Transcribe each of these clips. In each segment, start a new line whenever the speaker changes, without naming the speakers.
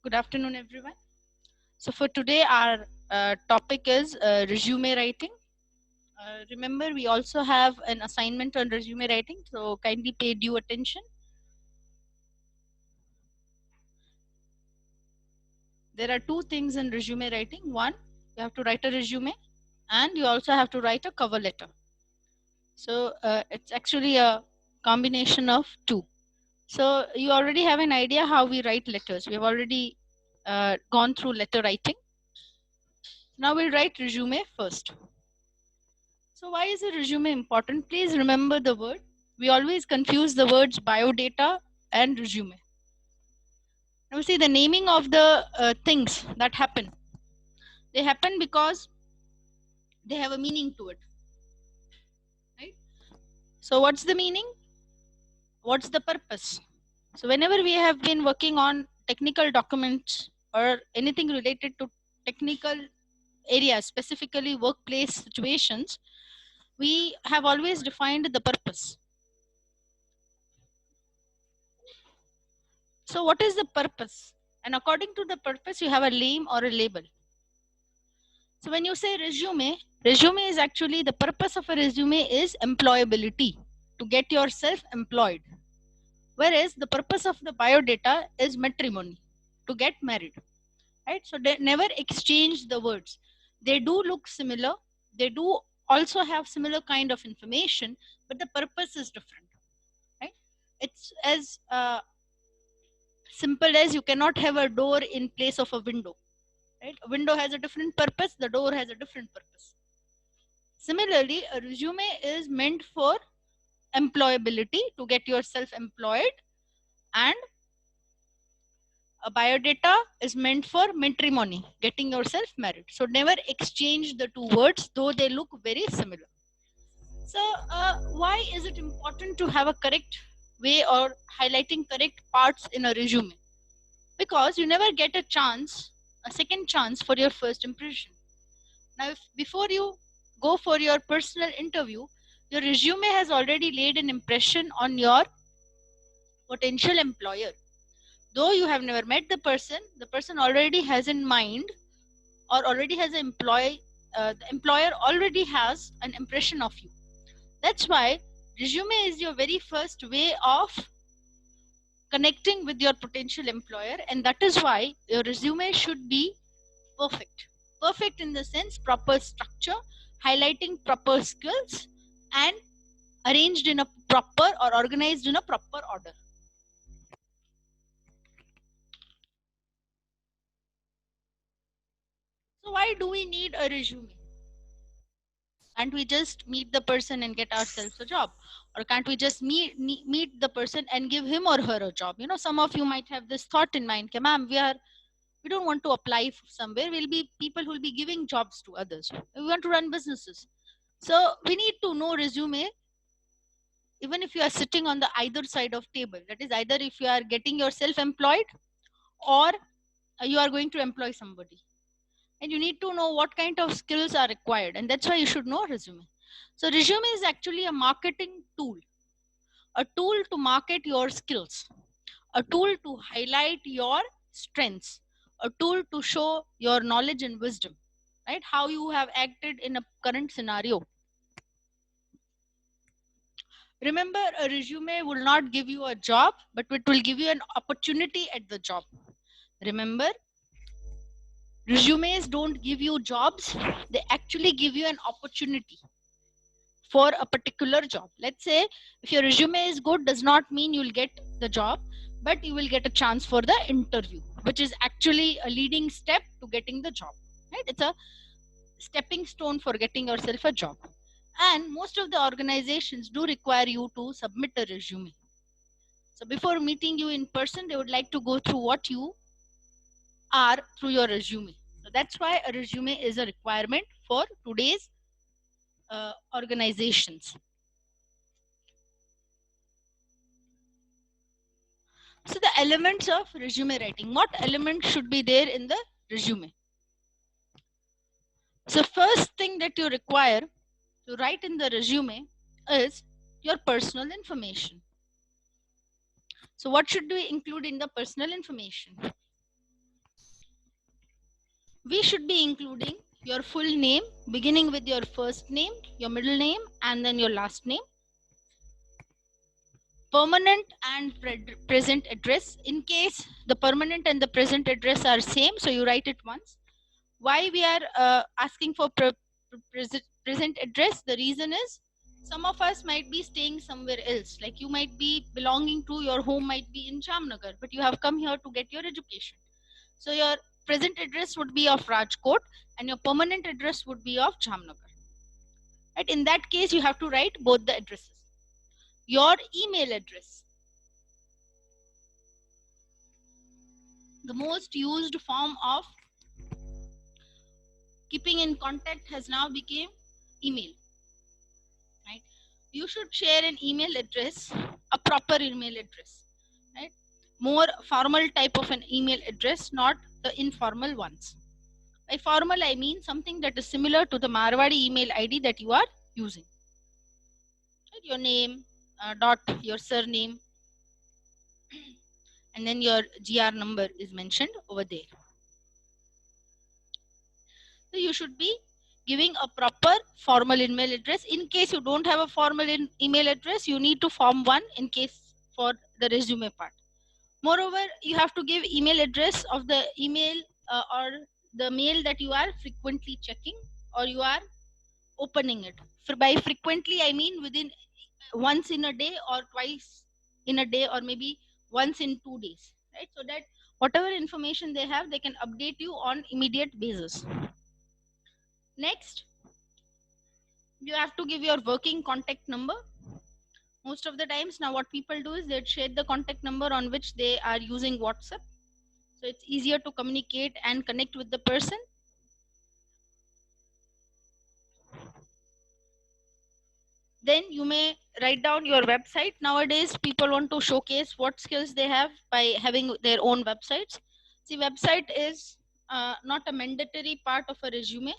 Good afternoon, everyone. So for today, our topic is resume writing. Remember, we also have an assignment on resume writing, so kindly pay due attention. There are two things in resume writing. One, you have to write a resume, and you also have to write a cover letter. So it's actually a combination of two. So you already have an idea how we write letters. We have already gone through letter writing. Now we'll write resume first. So why is a resume important? Please remember the word. We always confuse the words biodata and resume. Now see the naming of the things that happen. They happen because they have a meaning to it. Right? So what's the meaning? What's the purpose? So whenever we have been working on technical documents or anything related to technical areas, specifically workplace situations, we have always defined the purpose. So what is the purpose? And according to the purpose, you have a name or a label. So when you say resume is actually the purpose of a resume is employability, to get yourself employed. Whereas the purpose of the biodata is matrimony, to get married. Right? So they never exchange the words. They do look similar. They do also have similar kind of information, but the purpose is different. Right? It's as simple as you cannot have a door in place of a window. Right? A window has a different purpose, the door has a different purpose. Similarly, a resume is meant for employability, to get yourself employed, and a biodata is meant for matrimony, getting yourself married. So never exchange the two words, though they look very similar. So why is it important to have a correct way or highlighting correct parts in a resume? Because you never get a second chance for your first impression. Now, if before you go for your personal interview, your resume has already laid an impression on your potential employer. Though you have never met the person already has in mind, or already has an the employer already has an impression of you. That's why resume is your very first way of connecting with your potential employer, and that is why your resume should be perfect. Perfect in the sense proper structure, highlighting proper skills, and arranged in a proper or organized in a proper order. So why do we need a resume? Can't we just meet the person and get ourselves a job? Or can't we just meet the person and give him or her a job? You know, some of you might have this thought in mind, ma'am, we don't want to apply somewhere. We'll be people who will be giving jobs to others. We want to run businesses. So we need to know resume even if you are sitting on the either side of table. That is, either if you are getting yourself employed or you are going to employ somebody, and you need to know what kind of skills are required, and that's why you should know resume. So resume is actually a marketing tool, a tool to market your skills, a tool to highlight your strengths, a tool to show your knowledge and wisdom, right? How you have acted in a current scenario. Remember, a resume will not give you a job, but it will give you an opportunity at the job. Remember, resumes don't give you jobs, they actually give you an opportunity for a particular job. Let's say if your resume is good, does not mean you'll get the job, but you will get a chance for the interview, which is actually a leading step to getting the job. Right? It's a stepping stone for getting yourself a job. And most of the organizations do require you to submit a resume. So before meeting you in person, they would like to go through what you are through your resume. So that's why a resume is a requirement for today's organizations. So the elements of resume writing, what elements should be there in the resume? So first thing that you require to write in the resume is your personal information. So what should we include in the personal information? We should be including your full name, beginning with your first name, your middle name, and then your last name. Permanent and present address. In case the permanent and the present address are same, so you write it once. Why we are asking for present address? The reason is some of us might be staying somewhere else. Like you might be belonging to, your home might be in Jamnagar, but you have come here to get your education. So your present address would be of Rajkot and your permanent address would be of Jamnagar. Right? In that case, you have to write both the addresses. Your email address. The most used form of keeping in contact has now become email. Right? You should share an email address, a proper email address. Right? More formal type of an email address, not the informal ones. By formal, I mean something that is similar to the Marwadi email ID that you are using. Right? Your name, dot, your surname, and then your GR number is mentioned over there. So you should be giving a proper formal email address. In case you don't have a formal email address, you need to form one in case for the resume part. Moreover, you have to give email address of the email or the mail that you are frequently checking or you are opening it. By frequently, I mean within once in a day or twice in a day or maybe once in 2 days, right? So that whatever information they have, they can update you on immediate basis. Next, you have to give your working contact number. Most of the times now what people do is they share the contact number on which they are using WhatsApp. So it's easier to communicate and connect with the person. Then you may write down your website. Nowadays, people want to showcase what skills they have by having their own websites. See, website is not a mandatory part of a resume.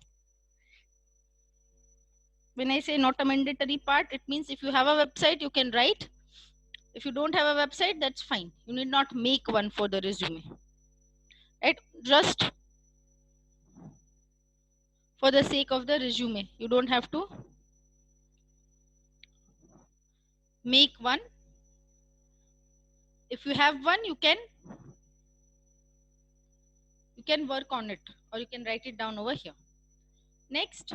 When I say not a mandatory part, it means if you have a website, you can write. If you don't have a website, that's fine. You need not make one for the resume. Right? Just for the sake of the resume, you don't have to make one. If you have one, you can work on it or you can write it down over here. Next,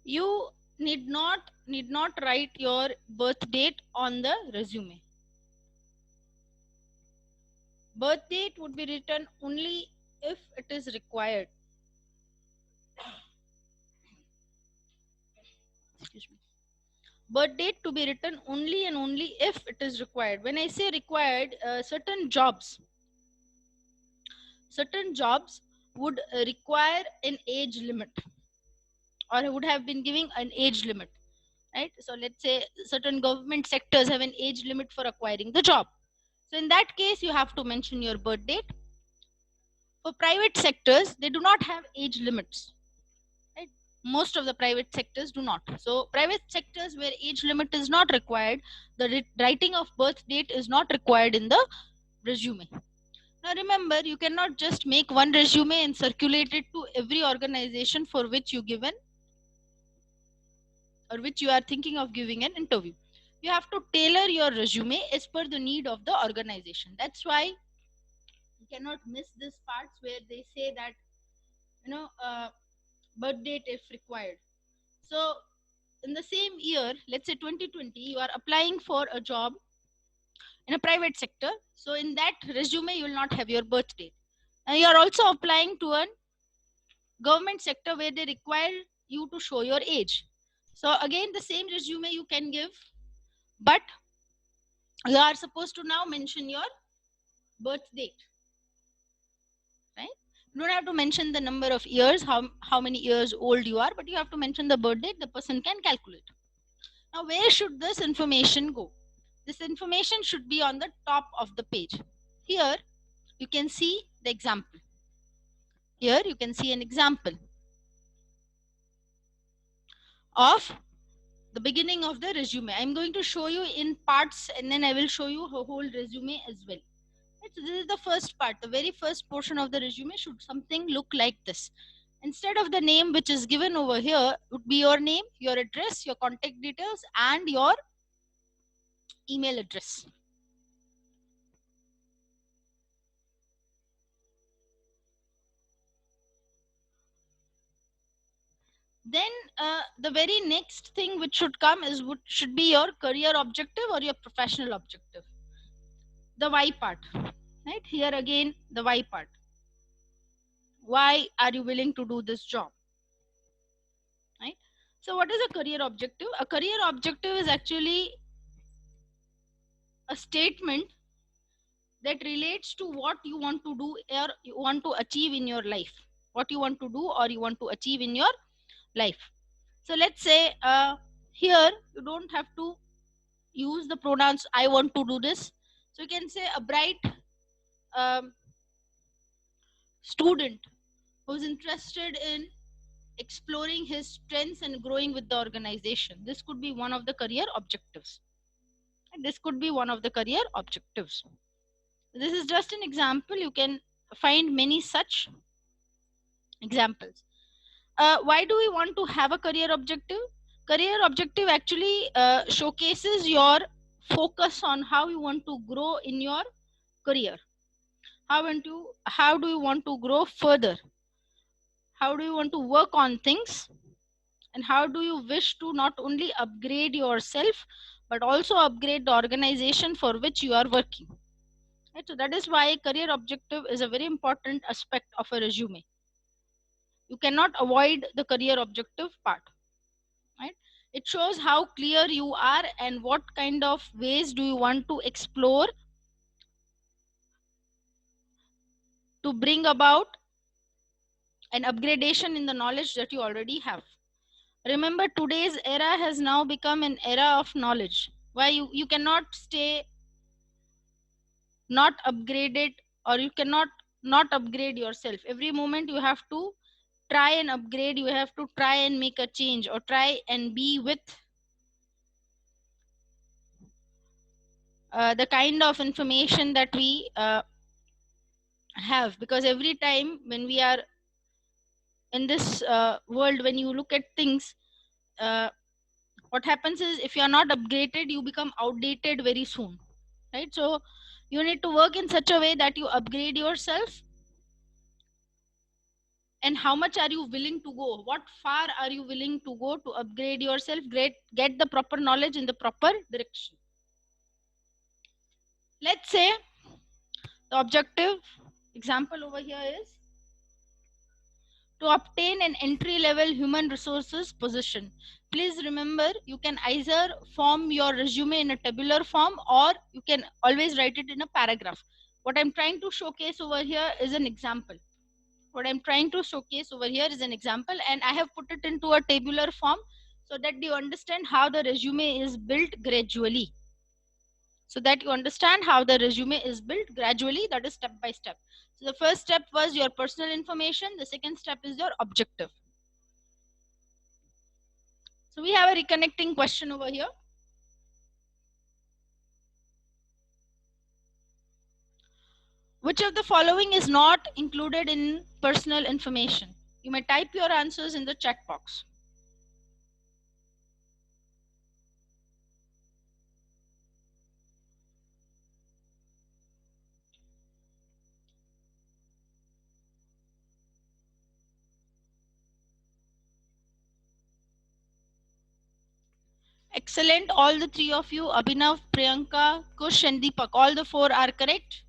you need not write your birth date on the resume. Birth date would be written only if it is required. Excuse me. Birth date to be written only and only if it is required. When I say required, certain jobs would require an age limit or would have been giving an age limit, right? So let's say certain government sectors have an age limit for acquiring the job. So in that case, you have to mention your birth date. For private sectors, they do not have age limits. Right? Most of the private sectors do not. So private sectors where age limit is not required, the writing of birth date is not required in the resume. Now remember, you cannot just make one resume and circulate it to every organization for which you given or which you are thinking of giving an interview. You have to tailor your resume as per the need of the organization. That's why you cannot miss this parts where they say that birth date if required. So in the same year, let's say 2020, you are applying for a job in a private sector. So in that resume, you will not have your birth date. And you are also applying to a government sector where they require you to show your age. So again, the same resume you can give, but you are supposed to now mention your birth date. Right? You don't have to mention the number of years, how many years old you are, but you have to mention the birth date. The person can calculate. Now, where should this information go? This information should be on the top of the page. Here, you can see the example. Here, you can see an example of the beginning of the resume. I'm going to show you in parts and then I will show you a whole resume as well. Right? So this is the first part. The very first portion of the resume should something look like this. Instead of the name which is given over here, would be your name, your address, your contact details, and your email address. Then the very next thing which should come is what should be your career objective or your professional objective. The why part, right? Here again, the why part. Why are you willing to do this job? Right? So what is a career objective? A career objective is actually a statement that relates to what you want to do or you want to achieve in your life. What you want to do or you want to achieve in your life. So let's say here you don't have to use the pronouns I want to do this. So you can say a bright um, student who's interested in exploring his strengths and growing with the organization. This could be one of the career objectives. And this could be one of the career objectives. This is just an example. You can find many such examples. Why do we want to have a career objective? Career objective actually showcases your focus on how you want to grow in your career. How do you want to grow further? How do you want to work on things? And how do you wish to not only upgrade yourself but also upgrade the organization for which you are working? Right? So that is why career objective is a very important aspect of a resume. You cannot avoid the career objective part. Right? It shows how clear you are and what kind of ways do you want to explore to bring about an upgradation in the knowledge that you already have. Remember, today's era has now become an era of knowledge. Why you cannot stay not upgraded, or you cannot not upgrade yourself. Every moment you have to try and upgrade, you have to try and make a change or try and be with the kind of information that we have, because every time when we are in this world, when you look at things, what happens is if you are not upgraded, you become outdated very soon, right? So you need to work in such a way that you upgrade yourself. And how much are you willing to go? What far are you willing to go to upgrade yourself? Get the proper knowledge in the proper direction. Let's say the objective example over here is to obtain an entry level human resources position. Please remember, you can either form your resume in a tabular form or you can always write it in a paragraph. What I'm trying to showcase over here is an example. And I have put it into a tabular form so that you understand how the resume is built gradually. That is step by step. So the first step was your personal information. The second step is your objective. So we have a reconnecting question over here. Which of the following is not included in personal information? You may type your answers in the chat box. Excellent. All the three of you, Abhinav, Priyanka, Kush and Deepak, all the four are correct.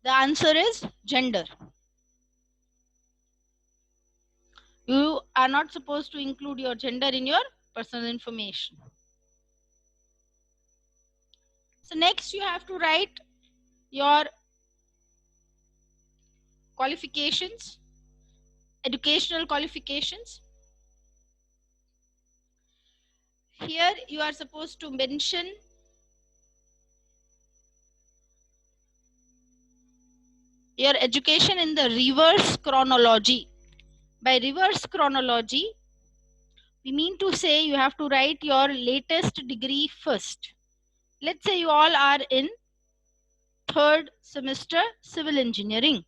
The answer is gender. You are not supposed to include your gender in your personal information. So next you have to write your qualifications, educational qualifications. Here you are supposed to mention your education in the reverse chronology. By reverse chronology, we mean to say you have to write your latest degree first. Let's say you all are in third semester civil engineering.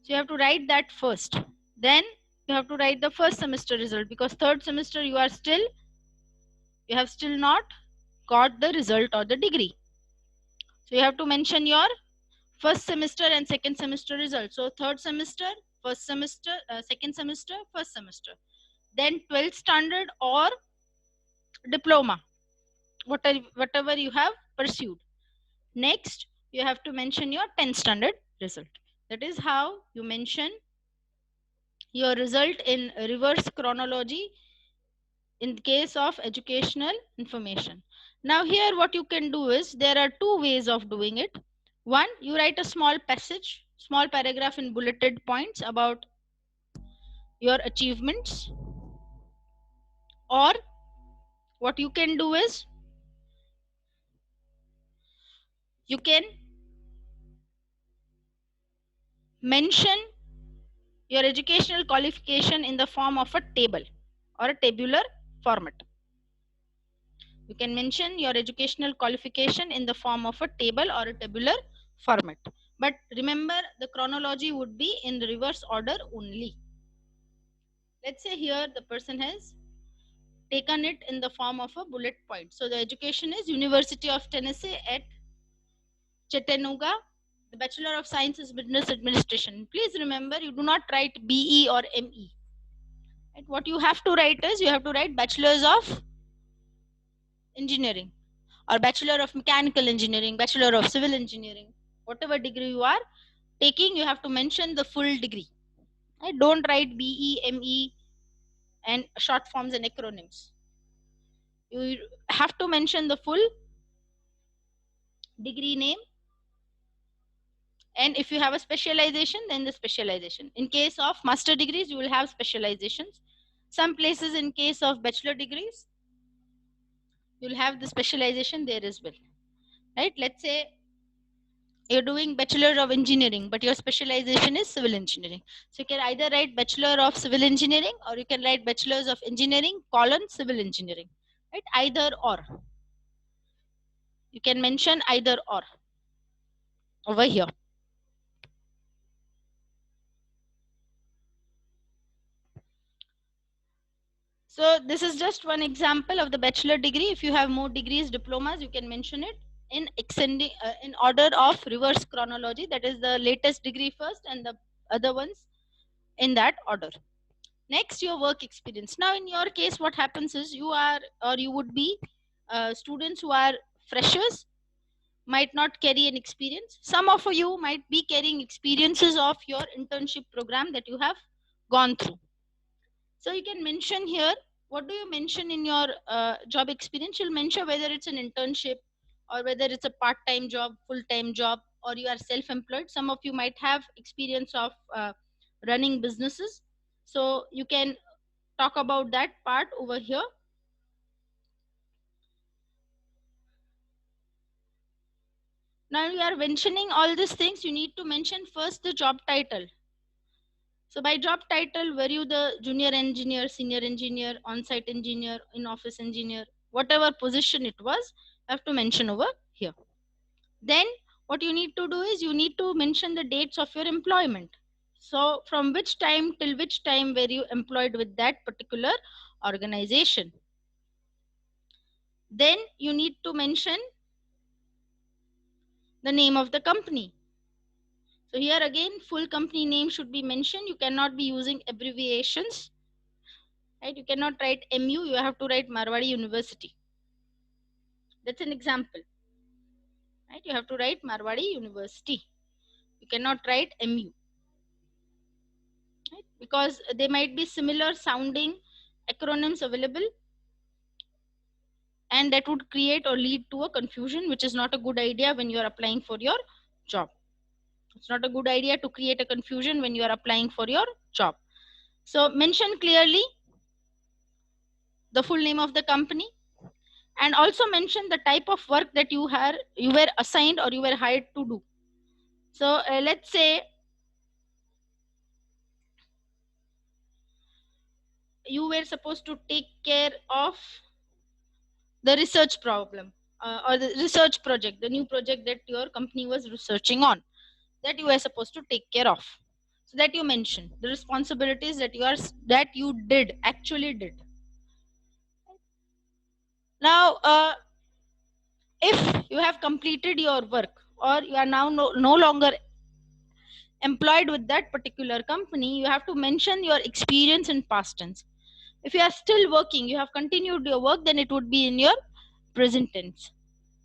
So you have to write that first. Then you have to write the first semester result, because third semester you have still not got the result or the degree. So you have to mention your first semester and second semester result. So third semester, first semester, second semester, first semester. Then 12th standard or diploma, whatever you have pursued. Next, you have to mention your 10th standard result. That is how you mention your result in reverse chronology in case of educational information. Now here what you can do is, there are two ways of doing it. One, you write a small passage, small paragraph in bulleted points about your achievements, or what you can do is, you can mention your educational qualification in the form of a table or a tabular format. You can mention your educational qualification in the form of a table or a tabular format. But remember, the chronology would be in the reverse order only. Let's say here the person has taken it in the form of a bullet point. So the education is University of Tennessee at Chattanooga. The Bachelor of Science is Business Administration. Please remember, you do not write BE or ME. Right? What you have to write is, you have to write Bachelors of Engineering, or Bachelor of Mechanical Engineering, Bachelor of Civil Engineering. Whatever degree you are taking, you have to mention the full degree. Right? Don't write BE, ME, and short forms and acronyms. You have to mention the full degree name, and if you have a specialization, then the specialization. In case of master degrees, you will have specializations. Some places, in case of bachelor degrees, you'll have the specialization there as well. Right? Let's say you're doing Bachelor of Engineering, but your specialization is Civil Engineering. So you can either write Bachelor of Civil Engineering, or you can write Bachelors of Engineering, Civil Engineering. Right? Either or. You can mention either or over here. So this is just one example of the bachelor degree. If you have more degrees, diplomas, you can mention it in extending in order of reverse chronology. That is, the latest degree first and the other ones in that order. Next, your work experience. Now in your case, what happens is, you are, or you would be, students who are freshers, might not carry an experience. Some of you might be carrying experiences of your internship program that you have gone through. So you can mention here, what do you mention in your job experience? You'll mention whether it's an internship, or whether it's a part-time job, full-time job, or you are self-employed. Some of you might have experience of running businesses. So you can talk about that part over here. Now you are mentioning all these things, you need to mention first the job title. So by job title, were you the junior engineer, senior engineer, on-site engineer, in-office engineer, whatever position it was, you have to mention over here. Then what you need to do is, you need to mention the dates of your employment. So from which time till which time were you employed with that particular organization. Then you need to mention the name of the company. So here again, full company name should be mentioned. You cannot be using abbreviations. Right? You cannot write MU, you have to write Marwadi University. That's an example. Right? You have to write Marwadi University. You cannot write MU. Right? Because there might be similar sounding acronyms available, and that would create or lead to a confusion, which is not a good idea when you are applying for your job. It's not a good idea to create a confusion when you are applying for your job. So mention clearly the full name of the company, and also mention the type of work that you were assigned or you were hired to do. So let's say you were supposed to take care of the research problem. or the research project, the new project that your company was researching on, that you were supposed to take care of. So that you mention the responsibilities that you did actually did. Now, if you have completed your work, or you are now no longer employed with that particular company, you have to mention your experience in past tense. If you are still working, you have continued your work, then it would be in your present tense.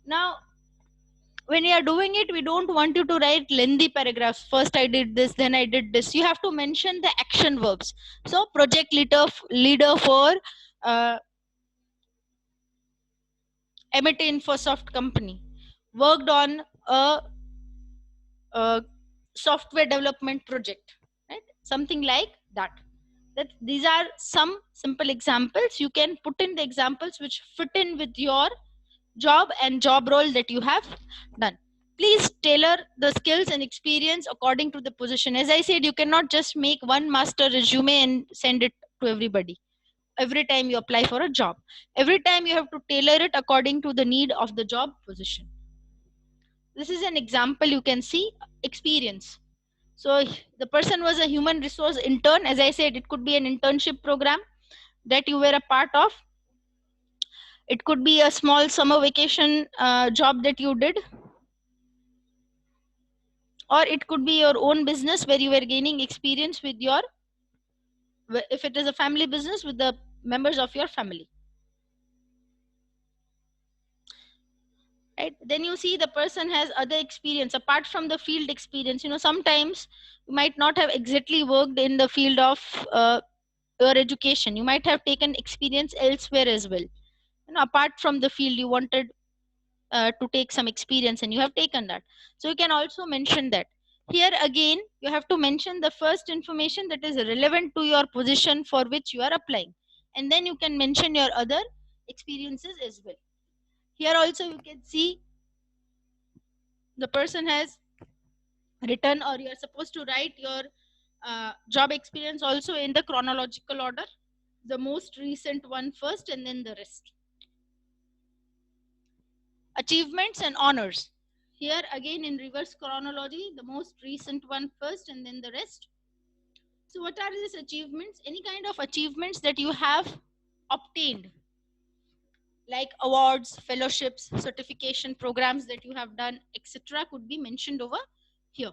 Now, when you are doing it, we don't want you to write lengthy paragraphs. First I did this, then I did this. You have to mention the action verbs. So project leader for uh, Emmet Infosoft company worked on a software development project, right? Something like that. That these are some simple examples. You can put in the examples which fit in with your job and job role that you have done. Please tailor the skills and experience according to the position. As I said, you cannot just make one master resume and send it to everybody every time you apply for a job. Every time you have to tailor it according to the need of the job position. This is an example. You can see experience. So the person was a human resource intern. As I said, it could be an internship program that you were a part of. It could be a small summer vacation job that you did, or it could be your own business where you were gaining experience with your, if it is a family business, with the members of your family, right? Then you see the person has other experience apart from the field experience. Sometimes you might not have exactly worked in the field of your education. You might have taken experience elsewhere as well. Apart from the field, you wanted to take some experience, and you have taken that. So you can also mention that. Here again, you have to mention the first information that is relevant to your position for which you are applying, and then you can mention your other experiences as well. Here also you can see the person has written, or you are supposed to write your job experience also in the chronological order, the most recent one first and then the rest. Achievements and honors. Here again in reverse chronology, the most recent one first and then the rest. So what are these achievements? Any kind of achievements that you have obtained, like awards, fellowships, certification programs that you have done, etc., could be mentioned over here.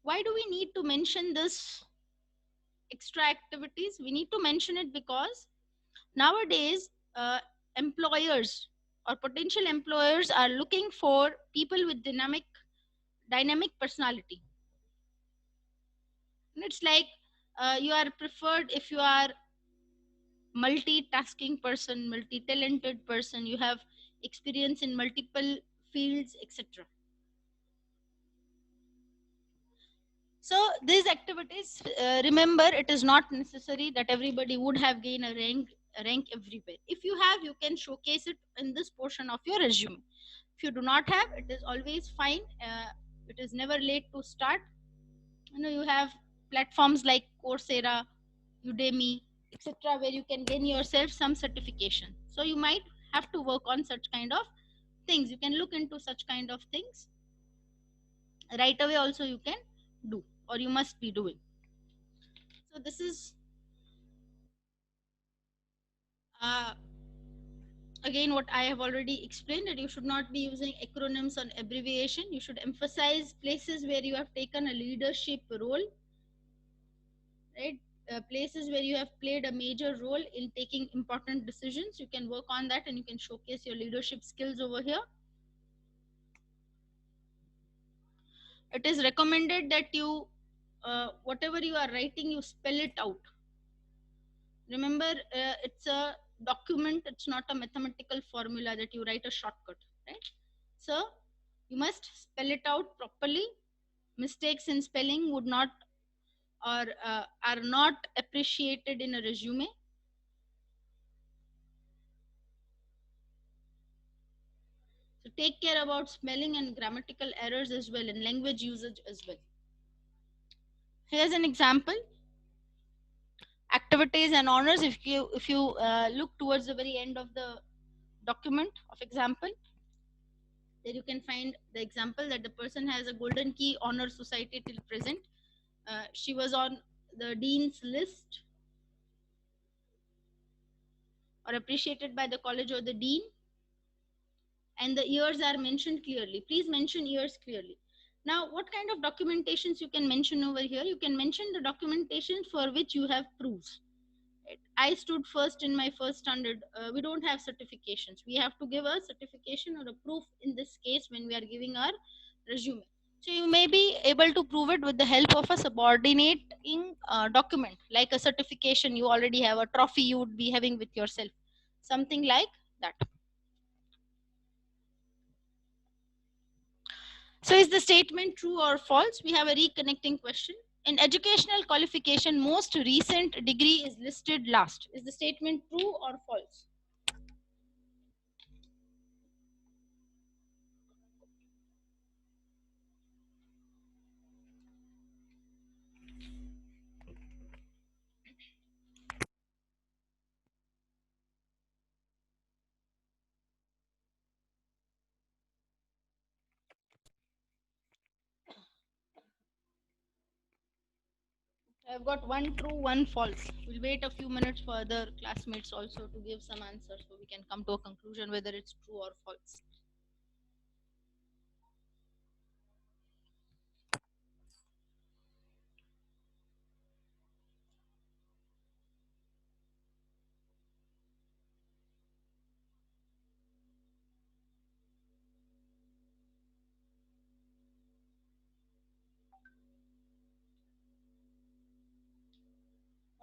Why do we need to mention this extra activities? We need to mention it because nowadays employers or potential employers are looking for people with dynamic personality. And it's like you are preferred if you are multitasking person, multi-talented person, you have experience in multiple fields, etc. So these activities, remember, it is not necessary that everybody would have gained a rank everywhere. If you have, you can showcase it in this portion of your resume. If you do not have, it is always fine. It is never late to start. You have platforms like Coursera, Udemy, etc., where you can gain yourself some certification. So you might have to work on such kind of things. You can look into such kind of things right away. Also you can do, or you must be doing. So this is uh, again what I have already explained, that you should not be using acronyms or abbreviation. You should emphasize places where you have taken a leadership role, right? Places where you have played a major role in taking important decisions. You can work on that and you can showcase your leadership skills over here. It is recommended that you whatever you are writing, you spell it out. Remember, it's a document, it's not a mathematical formula that you write a shortcut, right? So you must spell it out properly. Mistakes in spelling would not, or are not appreciated in a resume. So take care about spelling and grammatical errors as well, and language usage as well. Here's an example. activities and honors. If you look towards the very end of the document of example, there you can find the example that the person has a golden key honor society till present. She was on the dean's list or appreciated by the college or the dean, and the years are mentioned clearly. Please mention years clearly. Now, what kind of documentations you can mention over here? You can mention the documentation for which you have proofs. I stood first in my first standard. We don't have certifications. We have to give a certification or a proof in this case when we are giving our resume. So you may be able to prove it with the help of a subordinating document, like a certification you already have, a trophy you would be having with yourself, something like that. So is the statement true or false? We have a reconnecting question. In educational qualification, most recent degree is listed last. Is the statement true or false? I've got one true, one false. We'll wait a few minutes for other classmates also to give some answers so we can come to a conclusion whether it's true or false.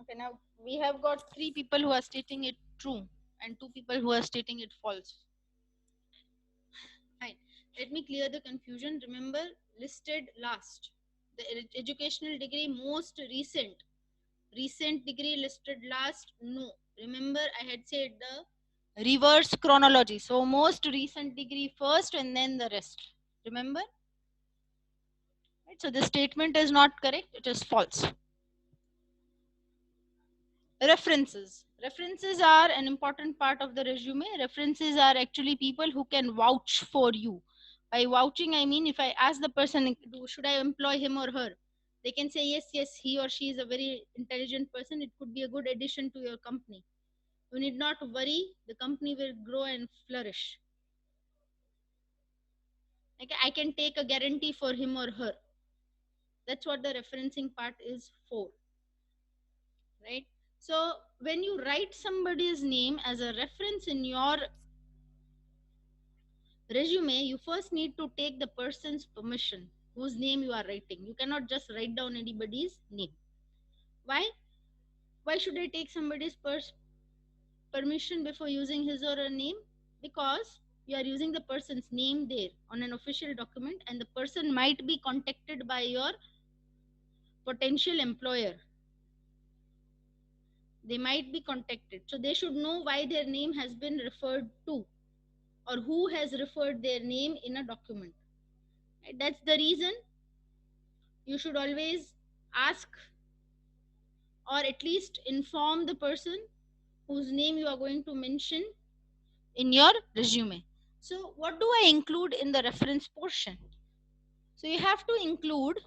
Okay, now we have got 3 people who are stating it true and 2 people who are stating it false. Fine. Let me clear the confusion. Remember, listed last. The educational degree most recent. Recent degree listed last. No. Remember, I had said the reverse chronology. So most recent degree first and then the rest. Remember? Right? So the statement is not correct. It is false. References. References are an important part of the resume. References are actually people who can vouch for you. By vouching, I mean if I ask the person, should I employ him or her? They can say, yes, yes, he or she is a very intelligent person. It could be a good addition to your company. You need not worry. The company will grow and flourish. Like I can take a guarantee for him or her. That's what the referencing part is for. Right? So when you write somebody's name as a reference in your resume, you first need to take the person's permission whose name you are writing. You cannot just write down anybody's name. Why should I take somebody's permission before using his or her name? Because you are using the person's name there on an official document, and the person might be contacted by your potential employer. They might be contacted, so they should know why their name has been referred to or who has referred their name in a document. Right? That's the reason you should always ask or at least inform the person whose name you are going to mention in your resume. So what do I include in the reference portion? So you have to include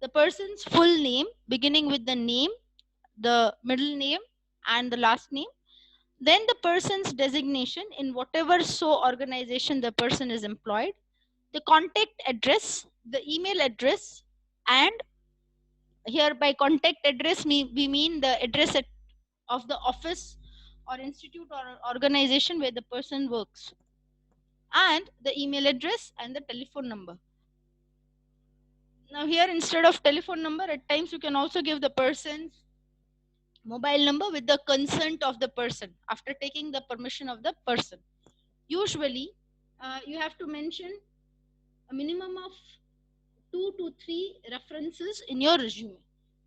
the person's full name, beginning with the name, the middle name, and the last name. Then the person's designation in whatever so organization the person is employed, the contact address, the email address, and here by contact address we mean the address of the office or institute or organization where the person works, and the email address and the telephone number. Now here, instead of telephone number, at times you can also give the person's mobile number with the consent of the person after taking the permission of the person. Usually you have to mention a minimum of 2 to 3 references in your resume.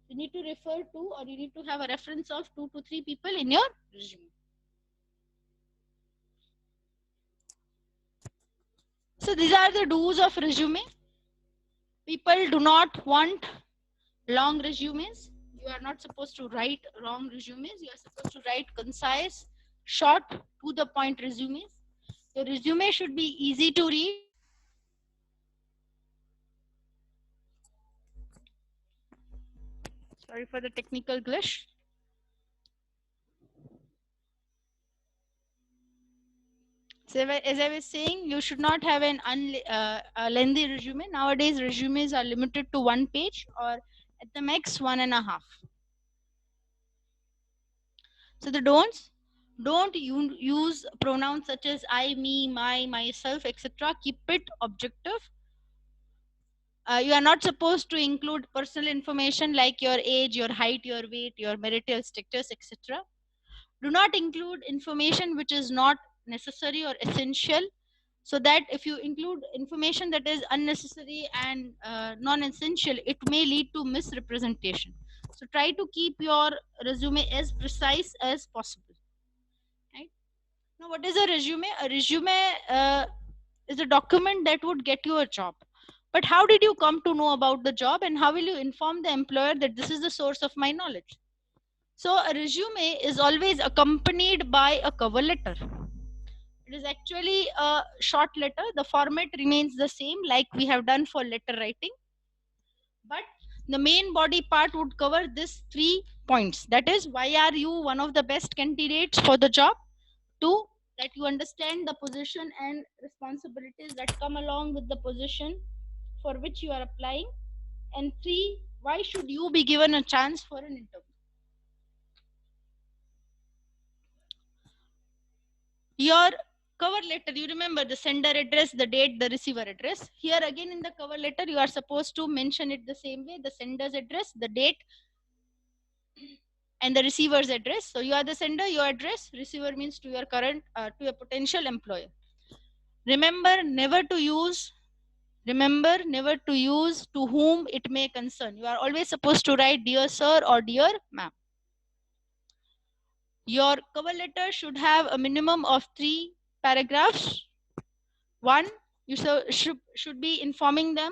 You need to refer to, or you need to have a reference of 2 to 3 people in your resume. So these are the do's of resume. People do not want long resumes. You are not supposed to write wrong resumes. You are supposed to write concise, short, to the point resumes. The resume should be easy to read. Sorry for the technical glitch. So as I was saying, you should not have a lengthy resume. Nowadays, resumes are limited to 1 page or at the max 1.5. So the don'ts: don't use pronouns such as I, me, my, myself, etc. Keep it objective. You are not supposed to include personal information like your age, your height, your weight, your marital status, etc. Do not include information which is not necessary or essential, so that if you include information that is unnecessary and non-essential, it may lead to misrepresentation. So try to keep your resume as precise as possible. Right? Now, what is a resume? A resume is a document that would get you a job. But how did you come to know about the job, and how will you inform the employer that this is the source of my knowledge? So a resume is always accompanied by a cover letter. It is actually a short letter. The format remains the same like we have done for letter writing, but the main body part would cover these 3 points. That is, why are you one of the best candidates for the job? 2, that you understand the position and responsibilities that come along with the position for which you are applying. And 3, why should you be given a chance for an interview? Your cover letter, you remember the sender address, the date, the receiver address. Here again in the cover letter, you are supposed to mention it the same way: the sender's address, the date, and the receiver's address. So you are the sender, your address, receiver means to your current, to your potential employer. Remember never to use to whom it may concern. You are always supposed to write dear sir or dear ma'am. Your cover letter should have a minimum of 3 paragraphs. One, you should be informing them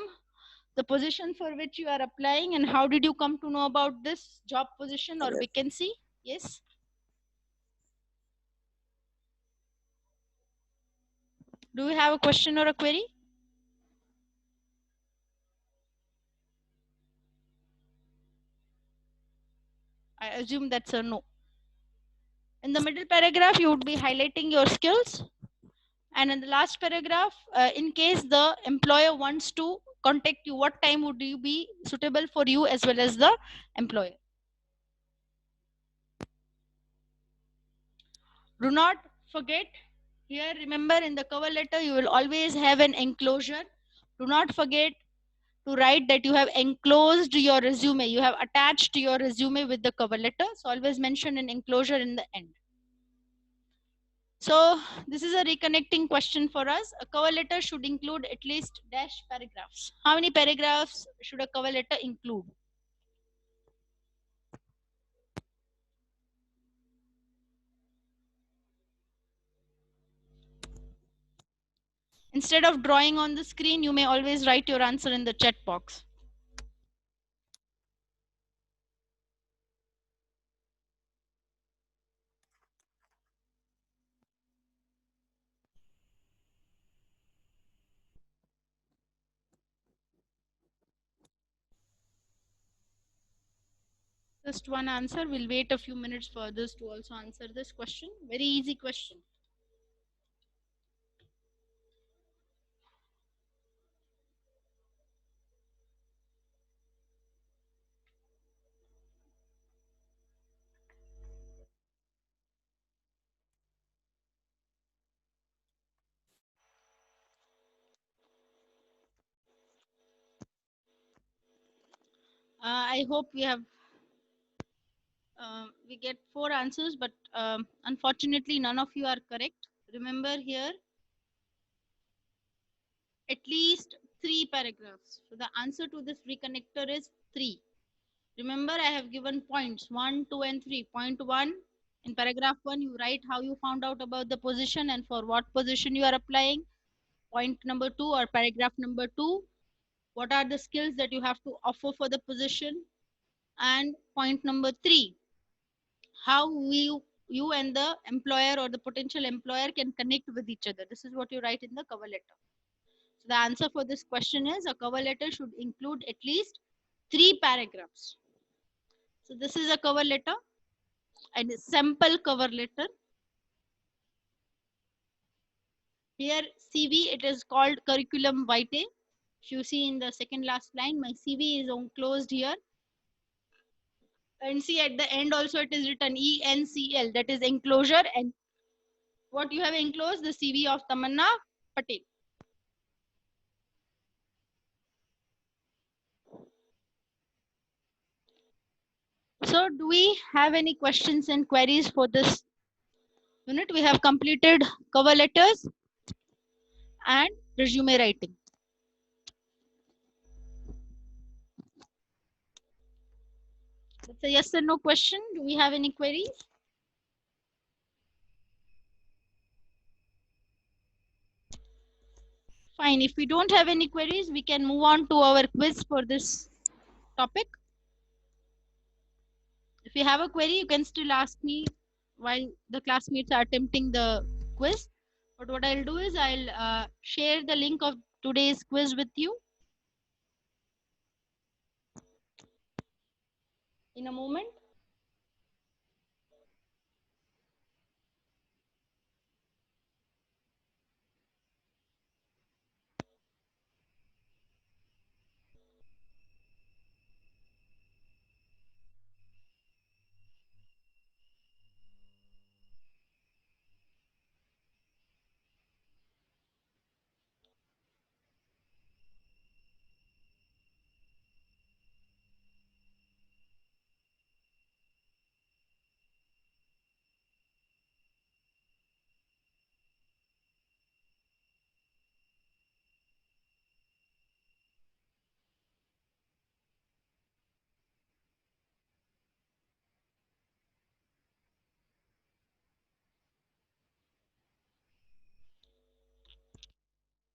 the position for which you are applying and how did you come to know about this job position or vacancy. Yes. Do you have a question or a query? I assume that's a no. In the middle paragraph, you would be highlighting your skills. And in the last paragraph, in case the employer wants to contact you, what time would you be suitable for you as well as the employer? Do not forget, here remember, in the cover letter you will always have an enclosure. Do not forget to write that you have enclosed your resume, you have attached your resume with the cover letter. So always mention an enclosure in the end. So this is a reconnecting question for us. A cover letter should include at least dash paragraphs. How many paragraphs should a cover letter include? Instead of drawing on the screen, you may always write your answer in the chat box. Just one answer. We'll wait a few minutes for others to also answer this question. Very easy question. I hope we get 4 answers, but unfortunately none of you are correct. Remember here, at least 3 paragraphs. So the answer to this reconnector is 3. Remember, I have given points 1, 2, and 3. Point 1, in paragraph 1, you write how you found out about the position and for what position you are applying. Point number 2 or paragraph number 2, what are the skills that you have to offer for the position. And point number 3, how you and the employer or the potential employer can connect with each other. This is what you write in the cover letter. So the answer for this question is a cover letter should include at least 3 paragraphs. So this is a cover letter and a sample cover letter. Here CV, it is called curriculum vitae. If you see in the second last line, my CV is closed here. And see at the end also it is written ENCL, that is enclosure. And what you have enclosed, the CV of Tamanna Patel. So do we have any questions and queries for this unit? We have completed cover letters and resume writing. It's a yes or no question. Do we have any queries? Fine. If we don't have any queries, we can move on to our quiz for this topic. If you have a query, you can still ask me while the classmates are attempting the quiz. But what I'll do is I'll share the link of today's quiz with you in a moment.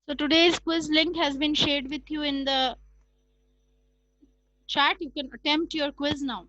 So today's quiz link has been shared with you in the chat. You can attempt your quiz now.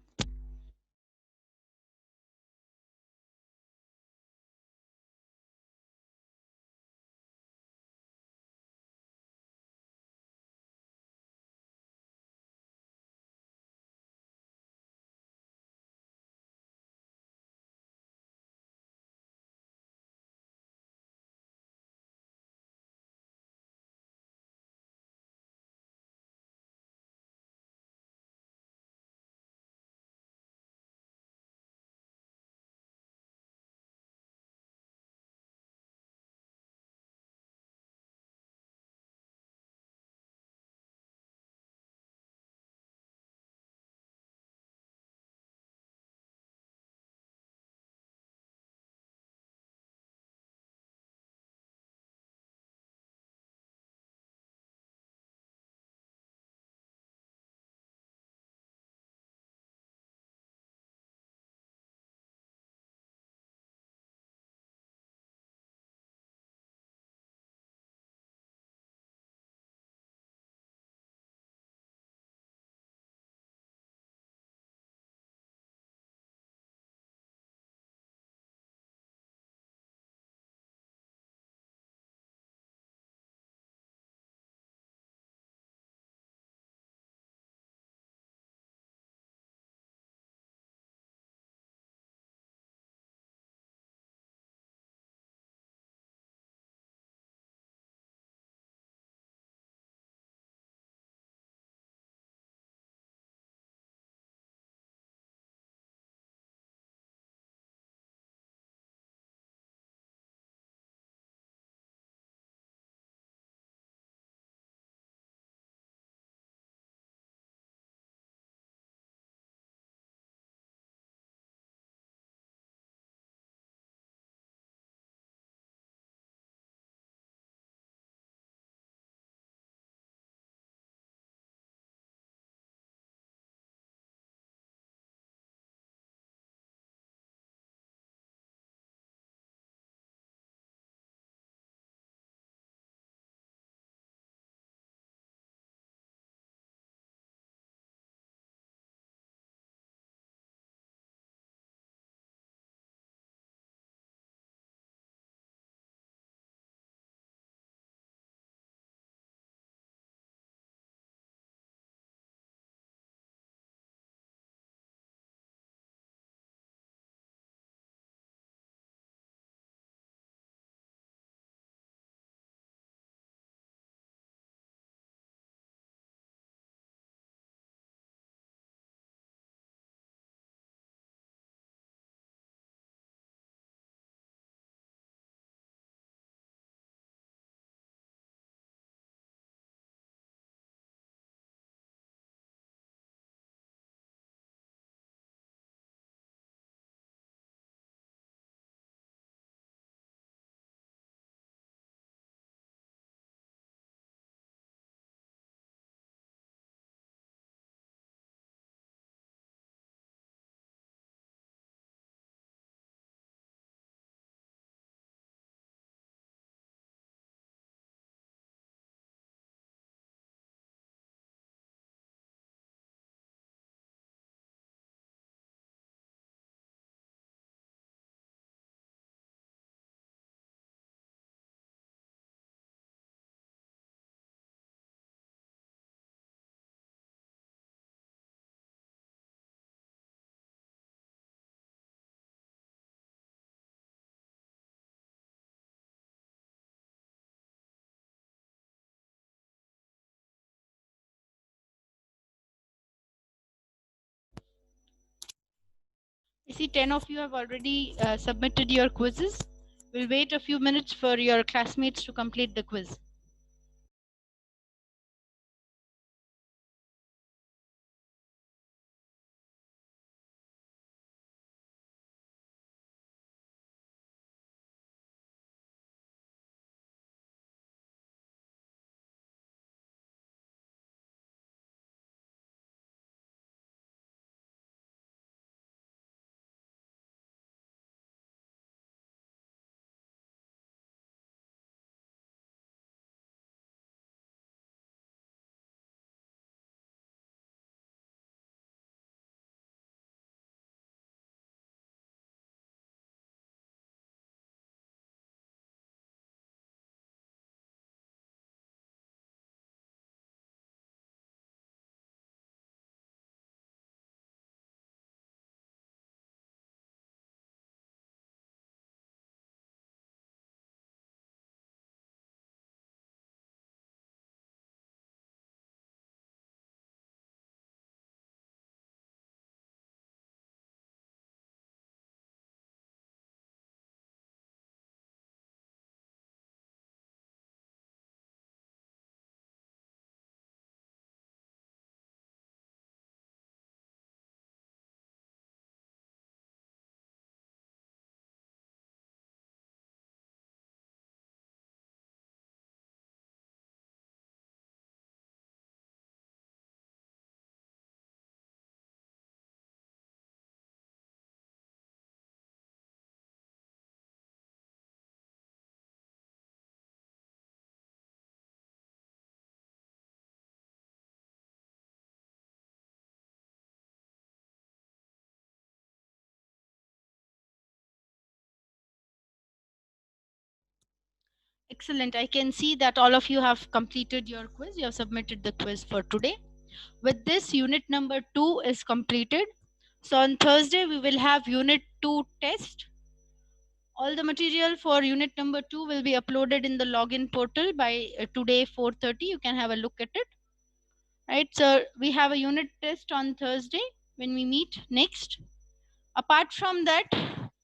see 10 of you have already submitted your quizzes. We'll wait a few minutes for your classmates to complete the quiz. Excellent. I can see that all of you have completed your quiz. You have submitted the quiz for today. With this, unit number 2 is completed. So on Thursday, we will have unit 2 test. All the material for unit number 2 will be uploaded in the login portal by today 4:30. You can have a look at it. Right. So we have a unit test on Thursday when we meet next. Apart from that,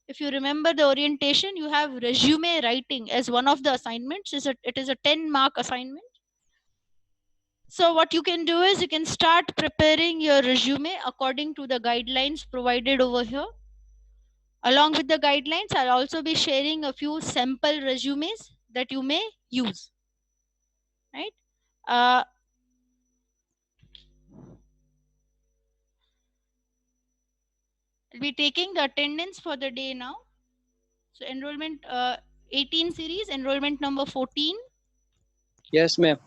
if you remember the orientation, you have resume writing as one of the assignments. It is a 10-mark assignment. So what you can do is you can start preparing your resume according to the guidelines provided over here. Along with the guidelines, I'll also be sharing a few sample resumes that you may use. Right? I'll be taking the attendance for the day now. So enrollment 18 series, enrollment number 14.
Yes, ma'am.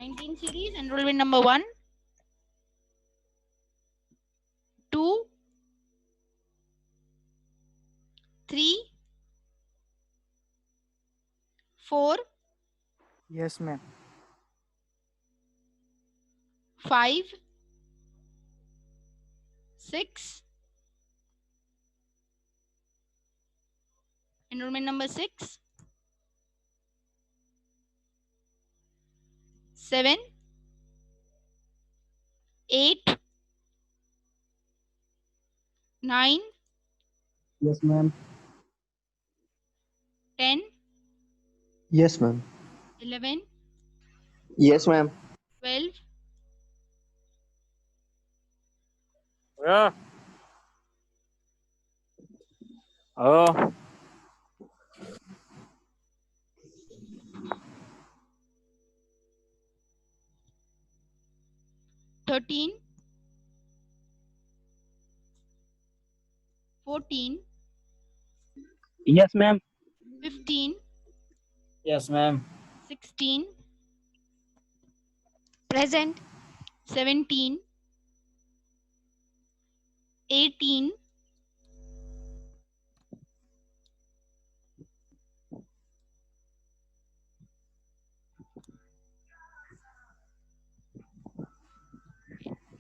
19 series, enrollment number 1, 2, 3, 4,
Yes, ma'am.
5, 6, enrollment number 6, 7, 8, 9,
Yes, ma'am.
10,
Yes, ma'am.
11,
Yes, ma'am.
12,
Yeah. Oh.
13, 14,
Yes, ma'am.
15,
Yes, ma'am.
16,
Present.
17, 18,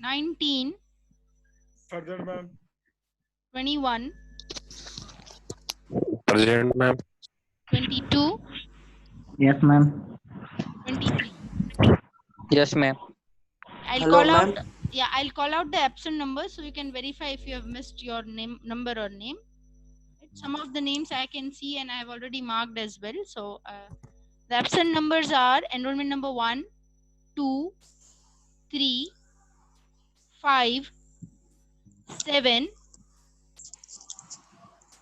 19,
Present, ma'am.
21,
Present, ma'am.
22,
Yes, ma'am.
23.
Yes, ma'am.
I'll
Hello,
call out.
ma'am.
Yeah, I'll call out the absent numbers so you can verify if you have missed your name, number or name. Some of the names I can see and I have already marked as well. So the absent numbers are enrollment number 1, 2, 3, 5, 7,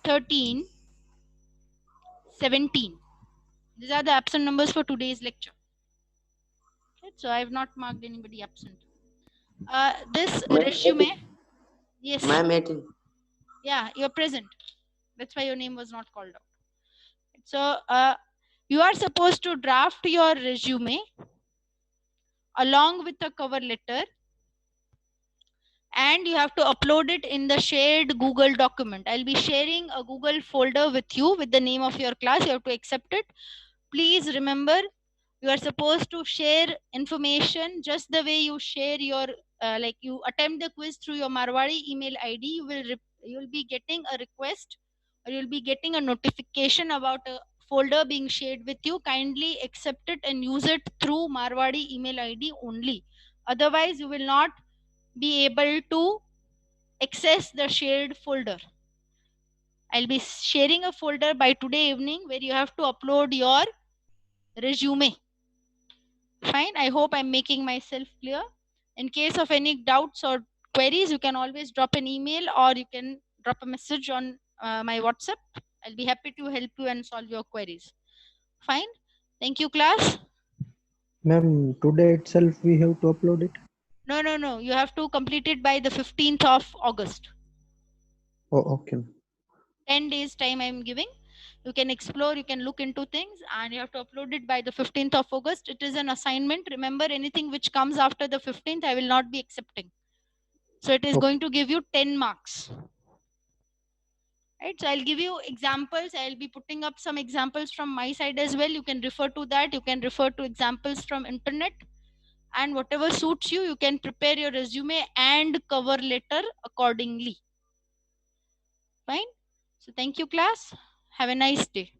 13, 17. These are the absent numbers for today's lecture. Okay, so I have not marked anybody absent. This resume. Yes.
Ma'am, 18.
Yeah, you're present. That's why your name was not called out. So you are supposed to draft your resume along with a cover letter, and you have to upload it in the shared Google document. I'll be sharing a Google folder with you with the name of your class. You have to accept it. Please remember, you are supposed to share information just the way you share your like you attempt the quiz through your Marwari email ID. You will be getting a request, or you'll be getting a notification about a folder being shared with you. Kindly accept it and use it through Marwari email ID only. Otherwise, you will not be able to access the shared folder. I'll be sharing a folder by today evening where you have to upload your resume. Fine. I hope I'm making myself clear. In case of any doubts or queries, you can always drop an email or you can drop a message on my WhatsApp. I'll be happy to help you and solve your queries. Fine. Thank you, class.
Ma'am, today itself we have to upload it.
No. You have to complete it by the 15th of August.
Oh, okay.
10 days time I'm giving. You can explore, you can look into things, and you have to upload it by the 15th of August. It is an assignment. Remember, anything which comes after the 15th, I will not be accepting. So it is going to give you 10 marks. Right, so I'll give you examples. I'll be putting up some examples from my side as well. You can refer to that. You can refer to examples from internet, and whatever suits you, you can prepare your resume and cover letter accordingly. Fine. So thank you, class. Have a nice day.